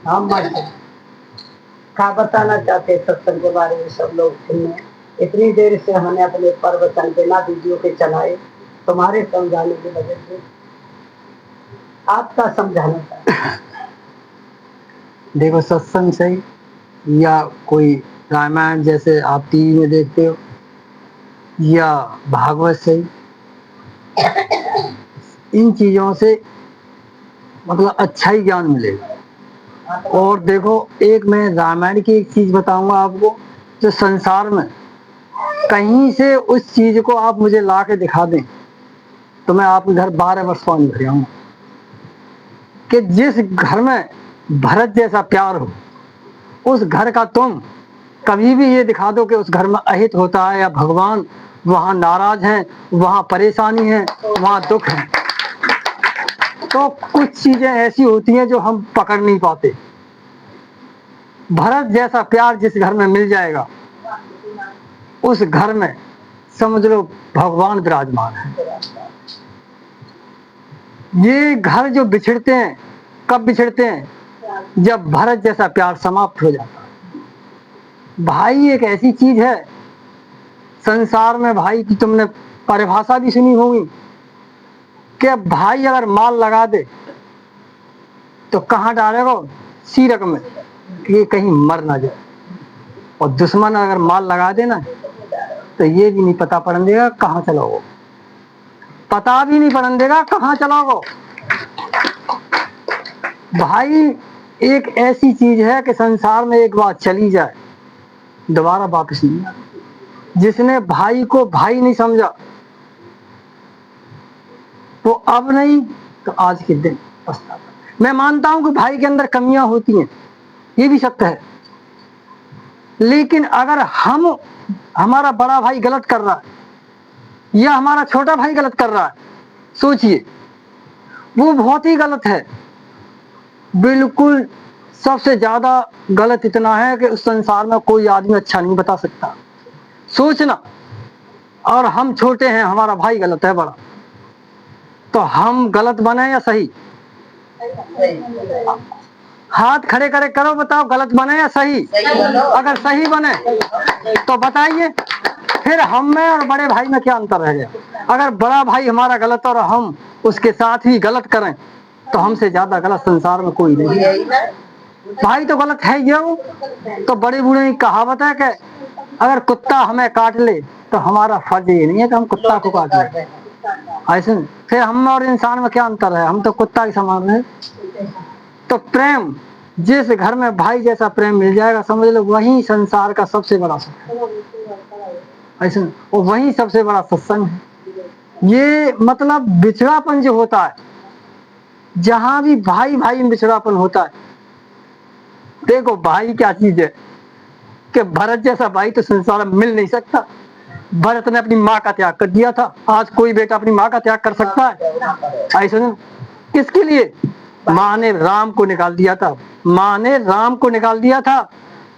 हम क्या बताना चाहते सत्संग के बारे में सब लोग सुनने। इतनी देर से हमने अपने प्रवचन बिना वीडियो के चलाए तुम्हारे समझाने की वजह से। आपका समझाना था। देखो, सत्संग सही या कोई रामायण जैसे आप टीवी में देखते हो या भागवत सही, इन चीजों से मतलब अच्छा ही ज्ञान मिलेगा। और देखो, एक मैं रामायण की एक चीज बताऊंगा आपको, जो संसार में कहीं से उस चीज को आप मुझे ला के दिखा दें तो मैं आपके घर 12 वर्ष पानी भर आऊंगा। कि जिस घर में भरत जैसा प्यार हो, उस घर का तुम कभी भी ये दिखा दो कि उस घर में अहित होता है या भगवान वहां नाराज हैं, वहां परेशानी है, वहां दुख है, तो कुछ चीजें ऐसी होती हैं जो हम पकड़ नहीं पाते। भरत जैसा प्यार जिस घर में मिल जाएगा, उस घर में समझ लो भगवान विराजमान है। ये घर जो बिछड़ते हैं, कब बिछड़ते हैं? जब भरत जैसा प्यार समाप्त हो जाता है। भाई एक ऐसी चीज है संसार में, भाई की तुमने परिभाषा भी सुनी होगी कि भाई अगर माल लगा दे तो कहाँ डालेगा? सीरक में, ये कहीं मर ना जाए। और दुश्मन अगर माल लगा देना तो ये भी नहीं पता पड़न देगा कहाँ चलाओ, पता भी नहीं पड़न देगा कहाँ चलाओ। भाई एक ऐसी चीज है कि संसार में एक बार चली जाए दोबारा वापस नहीं आती। जिसने भाई को भाई नहीं समझा वो अब नहीं तो आज के दिन पछताता। मैं मानता हूं कि भाई के अंदर कमियां होती हैं, ये भी सत्य है, लेकिन अगर हमारा बड़ा भाई गलत कर रहा है या हमारा छोटा भाई गलत कर रहा है, सोचिए वो बहुत ही गलत है। बिल्कुल सबसे ज्यादा गलत इतना है कि उस संसार में कोई आदमी अच्छा नहीं बता सकता। सोचना, और हम छोटे हैं, हमारा भाई गलत है बड़ा, तो हम गलत बने या सही? हाथ खड़े करे करो, बताओ गलत बने या सही? अगर सही बने तो बताइए, फिर हम में और बड़े भाई में क्या अंतर रह गया? अगर बड़ा भाई हमारा गलत और हम उसके साथ ही गलत करें तो हमसे ज्यादा गलत संसार में कोई नहीं है। भाई तो गलत है ये। तो बड़े बूढ़े की कहावत है कि अगर कुत्ता हमें काट ले तो हमारा फर्ज ये नहीं है कि हम कुत्ता को काट ले। ऐसे फिर हम और इंसान में क्या अंतर है? हम तो कुत्ता के समान है। तो प्रेम, जिस घर में भाई जैसा प्रेम मिल जाएगा, समझ लो वही संसार का सबसे बड़ा सुख है। ऐसे और वही सबसे बड़ा सत्संग है। ये मतलब बिछड़ापन जो होता है, जहां भी भाई भाई में बिछड़ापन होता है, देखो भाई क्या चीज है कि भरत जैसा भाई तो संसार में मिल नहीं सकता। भरत ने अपनी माँ का त्याग कर दिया था, आज कोई बेटा अपनी माँ का त्याग कर सकता है? ऐसे ना, किसके लिए? माँ ने राम को निकाल दिया था, माँ ने राम को निकाल दिया था,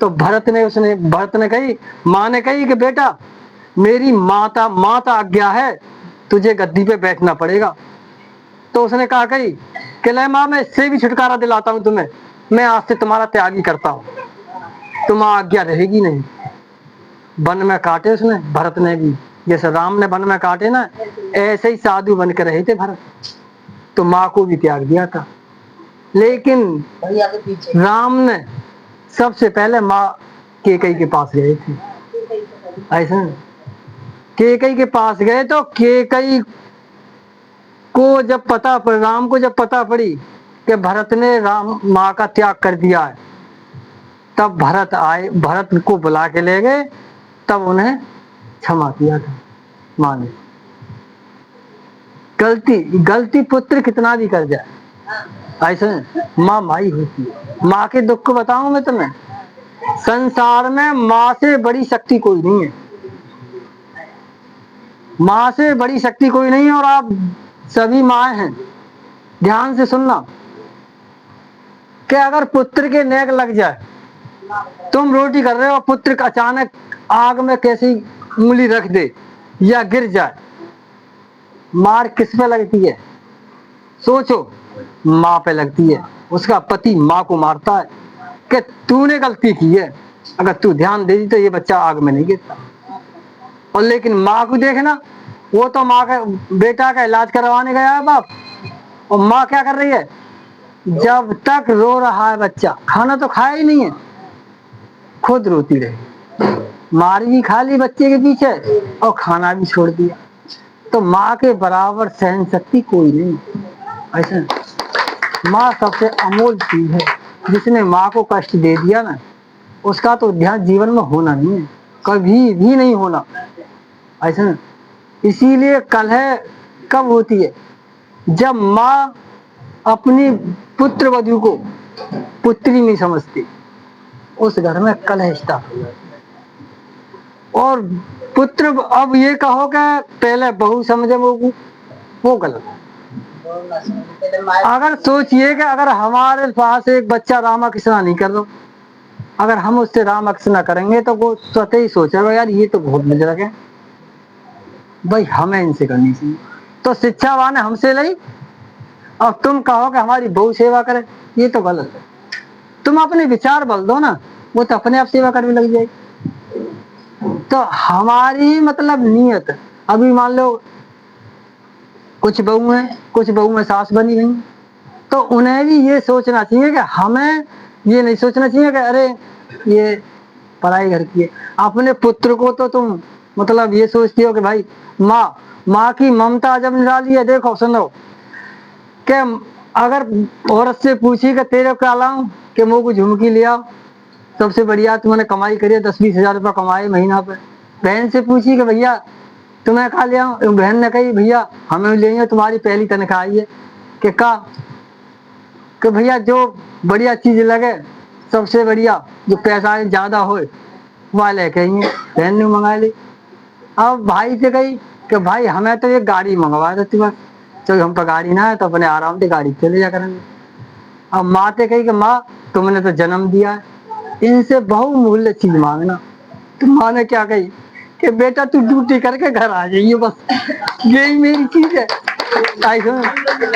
तो भरत ने कही, माँ ने कही कि बेटा मेरी माता आज्ञा है, तुझे गद्दी पे बैठना पड़ेगा। तो उसने कहा कही कि ले माँ, मैं इससे भी छुटकारा दिलाता हूँ तुम्हें, मैं आज से तुम्हारा त्याग ही करता हूँ, तुम्हारा आज्ञा रहेगी नहीं। वन में काटे उसने, भरत ने भी, जैसे राम ने वन में काटे ना, ऐसे ही साधु बन के रहे थे भरत। तो माँ को भी त्याग दिया था, लेकिन राम ने सबसे पहले माँ कैकेयी के पास गए थे। ऐसा कैकेयी के पास गए तो कैकेयी को जब राम को जब पता पड़ी कि भरत ने राम माँ का त्याग कर दिया है, तब भरत आए, भरत को बुला के ले गए, तब उन्हें क्षमा किया था माँ ने। गलती पुत्र कितना भी कर जाए, ऐसे माँ माई होती है। माँ के दुख को बताऊं मैं तुम्हें, संसार में माँ से बड़ी शक्ति कोई नहीं है, माँ से बड़ी शक्ति कोई नहीं है। और आप सभी माँ हैं, ध्यान से सुनना कि अगर पुत्र के नेक लग जाए, तुम रोटी कर रहे हो, पुत्र अचानक आग में कैसी उंगली रख दे या गिर जाए, मार किस पे लगती है? सोचो, माँ पे लगती है, उसका पति माँ को मारता है कि तूने गलती की है, अगर तू ध्यान दे दी तो ये बच्चा आग में नहीं गिरता। और लेकिन माँ को देखना, वो तो माँ का बेटा का इलाज करवाने गया है बाप, और माँ क्या कर रही है, जब तक रो रहा है बच्चा, खाना तो खाया ही नहीं है, खुद रोती रही, मार भी खा ली बच्चे के पीछे और खाना भी छोड़ दिया। तो माँ के बराबर सहन शक्ति कोई नहीं। ऐसे माँ सबसे अमूल्य चीज है, जिसने माँ को कष्ट दे दिया ना, उसका तो ध्यान जीवन में होना नहीं है, कभी भी नहीं होना। ऐसा ना, इसीलिए कलह कब होती है, जब माँ अपनी पुत्र वधू को पुत्री नहीं समझती, उस घर में कलह स्टार्ट हो जाता है। और पुत्र, अब ये कहो कि पहले बहू समझे वो गलत है। अगर सोचिए कि अगर हमारे पास एक बच्चा रामा कृष्णा नहीं कर रहा, अगर हम उससे रामा कृष्णा करेंगे तो वो स्वतः ही सोचेगा यार ये तो बहुत मुजरक है, भाई हमें इनसे करनी चाहिए। तो शिक्षावान है हमसे नहीं, और तुम कहो कि हमारी बहू सेवा करे, ये तो गलत है। तुम अपने विचार बदल दो ना, वो तो अपने आप सेवा करने लग जाएगी। तो हमारी मतलब नियत, अभी मान लो कुछ बहू हैं, कुछ बहू में सास बनी गई, तो उन्हें भी ये सोचना चाहिए कि हमें ये नहीं सोचना चाहिए कि अरे ये पराई घर की है। अपने पुत्र को तो तुम मतलब ये सोचती हो कि भाई माँ की ममता जब निराली है। देखो सुनो कि अगर औरत से पूछी कि तेरे क्या लाऊं, कि मुँह को झुमकी ले आओ, सबसे बढ़िया तुमने कमाई करी है 10-20 हजार रुपया कमाए महीना पे। बहन से पूछी कि भैया तुम्हें खा ले आऊं, बहन ने कही भैया हमें लेंगे, तुम्हारी पहली तनख्वाह आई है कि भैया जो बढ़िया चीज लगे, सबसे बढ़िया जो पैसा ज्यादा हो वह लेके आइए। बहन ने मंगा ली। अब भाई से कही कि भाई हमें तो एक गाड़ी मंगवा देती बस, तो हम पर गाड़ी ना है तो अपने आराम से गाड़ी चले जा करेंगे। अब माँ से कही कि माँ तुमने तो जन्म दिया है, इनसे बहुमूल्य चीज मांगना। तो माँ ने क्या कही कि बेटा तू ड्यूटी करके घर आ जाइए, बस यही मेरी चीज है।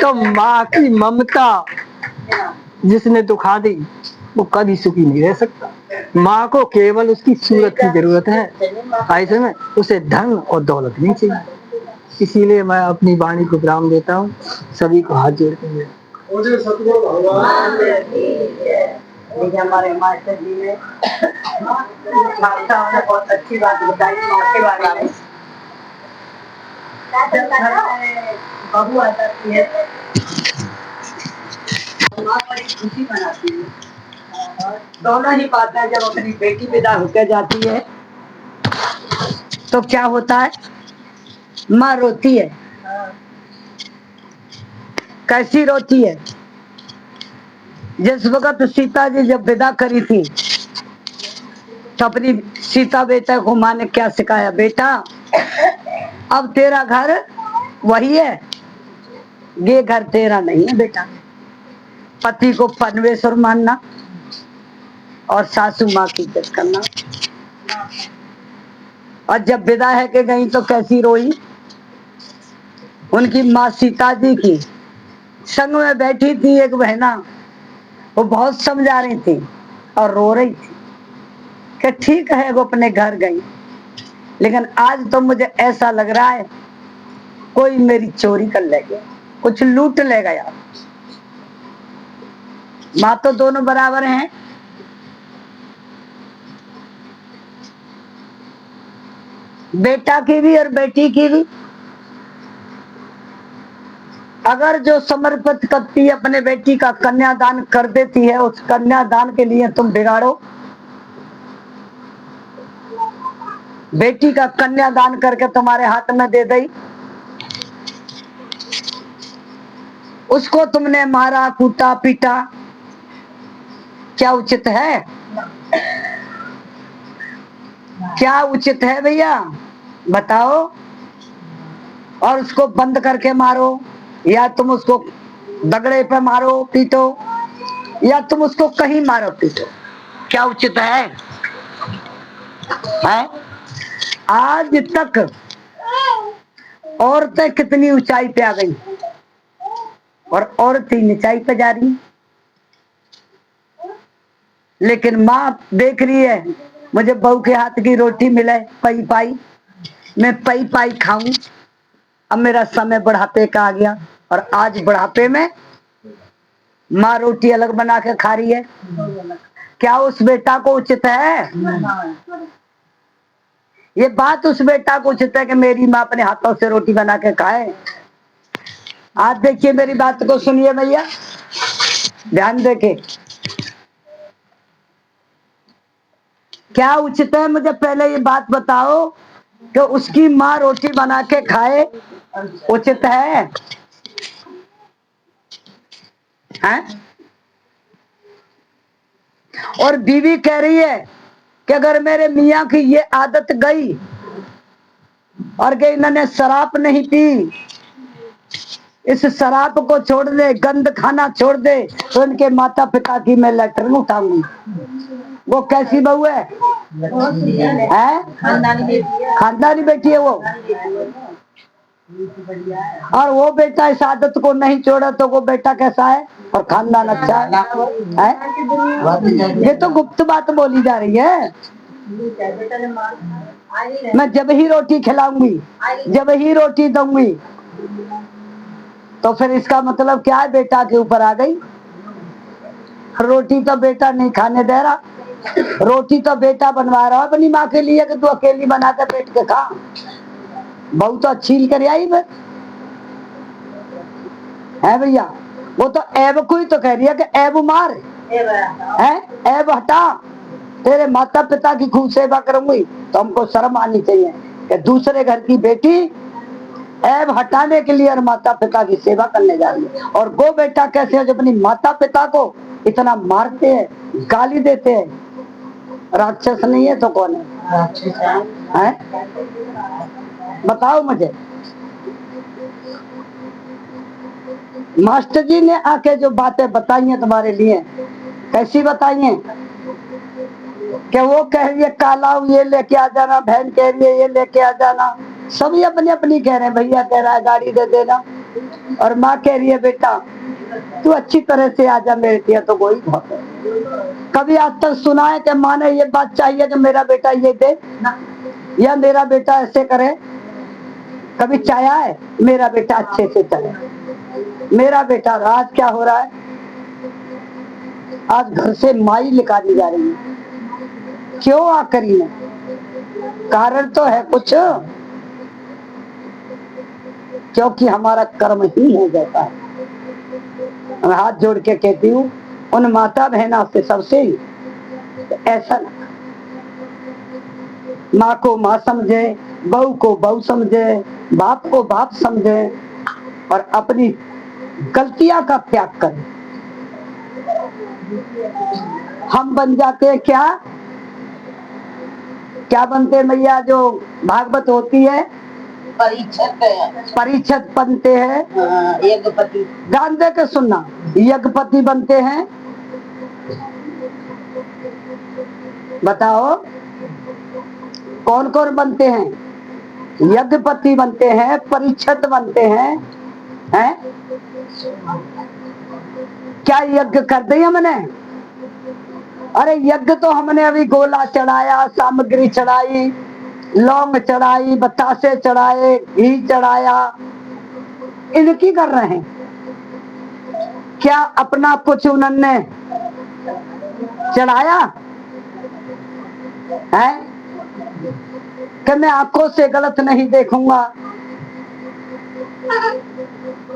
तो माँ की ममता जिसने दुखा दी वो कभी सुखी नहीं रह सकता। माँ को केवल उसकी सूरत की जरूरत है, ऐसे में उसे धन और दौलत नहीं चाहिए। इसीलिए मैं अपनी वाणी को विराम देता हूँ, सभी को हाथ जोड़ते हुए। देखिए हमारे मास्टर जी ने बहुत अच्छी बात बताई माँ के बारे में। बहू आ जाती है माँ बड़ी खुशी मनाती है। दोनों ही बातें जब अपनी बेटी विदा होकर जाती है तो क्या होता है, माँ रोती है। कैसी रोती है, जिस वक्त सीता जी जब विदा करी थी तो अपनी सीता बेटा को माँ ने क्या सिखाया, बेटा अब तेरा घर वही है, ये घर तेरा नहीं है बेटा। पति को परमेश्वर मानना और सासू माँ की इज्जत करना। और जब विदा है के गई तो कैसी रोई, उनकी माँ सीता जी की संग में बैठी थी एक बहना, वो बहुत समझा रही थी और रो रही थी कि ठीक है वो अपने घर गई, लेकिन आज तो मुझे ऐसा लग रहा है कोई मेरी चोरी कर ले गया, कुछ लूट ले गया। माँ तो दोनों बराबर हैं। बेटा की भी और बेटी की भी। अगर जो समर्पित करती है अपने बेटी का कन्यादान कर देती है, उस कन्यादान के लिए तुम बिगाड़ो। बेटी का कन्यादान करके तुम्हारे हाथ में दे दी, उसको तुमने मारा कूटा पीटा, क्या उचित है? क्या उचित है भैया बताओ? और उसको बंद करके मारो, या तुम उसको दगड़े पे मारो पीटो, या तुम उसको कहीं मारो पीटो, क्या उचित है? आज तक औरतें कितनी ऊंचाई पे आ गई, और औरत ही निचाई पे जा रही है। लेकिन माँ देख रही है मुझे बहू के हाथ की रोटी मिले पई पाई, मैं पई पाई खाऊं। अब मेरा समय बुढ़ापे का आ गया और आज बुढ़ापे में माँ रोटी अलग बना के खा रही है। क्या उस बेटा को उचित है? ये बात उस बेटा को उचित है कि मेरी माँ अपने हाथों से रोटी बना के खाए? आज देखिए मेरी बात को सुनिए भैया, ध्यान देके। क्या उचित है? मुझे पहले ये बात बताओ कि उसकी माँ रोटी बना के खाए, उचित है? हैं? और बीवी कह रही है कि अगर मेरे मियाँ की ये आदत गई और कि इन्होंने शराब नहीं पी, इस शराब को छोड़ दे, गंद खाना छोड़ दे, तो इनके माता पिता की मैं लेटर उठाऊंगी। वो कैसी बहू है? खानदानी बेटी है वो। और वो बेटा इस आदत को नहीं छोड़ा तो वो बेटा कैसा है और खानदान अच्छा है? ये तो गुप्त बात बोली जा रही है। मैं जब ही रोटी खिलाऊंगी, जब ही रोटी दूंगी, तो फिर इसका मतलब क्या है? बेटा के ऊपर आ गई। रोटी तो बेटा नहीं खाने दे रहा, रोटी तो बेटा बनवा रहा है अपनी माँ के लिए कि तू अकेली बना के पेट के खा। बहू तो छील कर आई है भैया। वो तो ऐब को ही तो कह रही है कि ऐब मार है, ऐब हटा, तेरे माता पिता की खूब सेवा करूंगी। तो हमको शर्म आनी चाहिए कि दूसरे घर की बेटी ऐब हटाने के लिए और माता पिता की सेवा करने जा रही है। और वो बेटा कैसे है जो अपनी माता पिता को इतना मारते हैं, गाली देते हैं? राक्षस नहीं है तो कौन है? बताओ मुझे। मास्टर जी ने आके जो बातें बताई हैं तुम्हारे लिए, कैसी बताई हैं? कि वो कह रही है काला ये लेके आ जाना, बहन कह रही है ये लेके आ जाना, सभी अपनी अपनी कह रहे हैं। भैया कह रहा है गाड़ी दे देना, और माँ कह रही है बेटा तू अच्छी तरह से आ जा, मेरे लिए तो कोई बहुत है। कभी आज तक सुना है कि माँ ने ये बात चाहिए कि मेरा बेटा ये दे या मेरा बेटा ऐसे करे? कभी चाहा है मेरा बेटा अच्छे से चले, मेरा बेटा? आज क्या हो रहा है? आज घर से माई निकाली जा रही है। क्यों आखिरी में? कारण तो है कुछ, क्योंकि हमारा कर्म ही है जैसा है। मैं हाथ जोड़ के कहती हूँ उन माता बहना से सबसे ऐसा ना, माँ को माँ समझे, बहू को बहू समझे, बाप को बाप समझे और अपनी गलतियां का त्याग करें। हम बन जाते हैं क्या? क्या बनते हैं भैया? जो भागवत होती है परीक्षित बनते हैं, यज्ञपति। ध्यान दे के सुनना, यज्ञपति बनते हैं। बताओ कौन कौन बनते हैं? यज्ञपति बनते हैं, परीक्षित बनते हैं, हैं? क्या यज्ञ कर दी हमने? अरे यज्ञ तो हमने अभी गोला चढ़ाया, सामग्री चढ़ाई, लौंग चढ़ाई, बतासे चढ़ाए, घी चढ़ाया, इनकी कर रहे हैं। क्या अपना कुछ उन्होंने चढ़ाया है? कि मैं आंखों से गलत नहीं देखूंगा,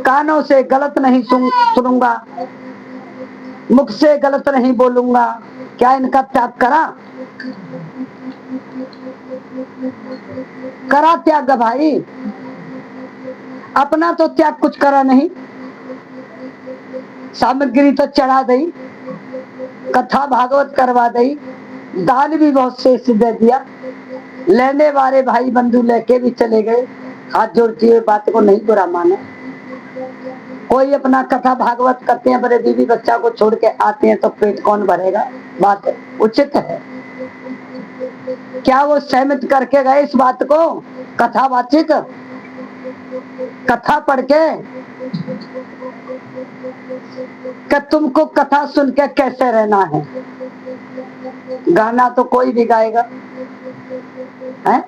कानों से गलत नहीं सुनूंगा, मुख से गलत नहीं बोलूंगा, क्या इनका त्याग करा? करा त्याग भाई? अपना तो त्याग कुछ करा नहीं। सामग्री तो चढ़ा दी, कथा भागवत करवा दी, दान भी बहुत से दे दिया, लेने वाले भाई बंधु लेके भी चले गए। हाथ जोड़ती हुए बात को नहीं बुरा माने। कोई अपना कथा भागवत करते हैं, बड़े बीवी बच्चा को छोड़ के आते हैं तो पेट कौन भरेगा? बात उचित है क्या? वो सहमत करके गए इस बात को? कथावाचिक कथा पढ़ के कि तुमको कथा सुन के कैसे रहना है। गाना तो कोई भी गाएगा, है?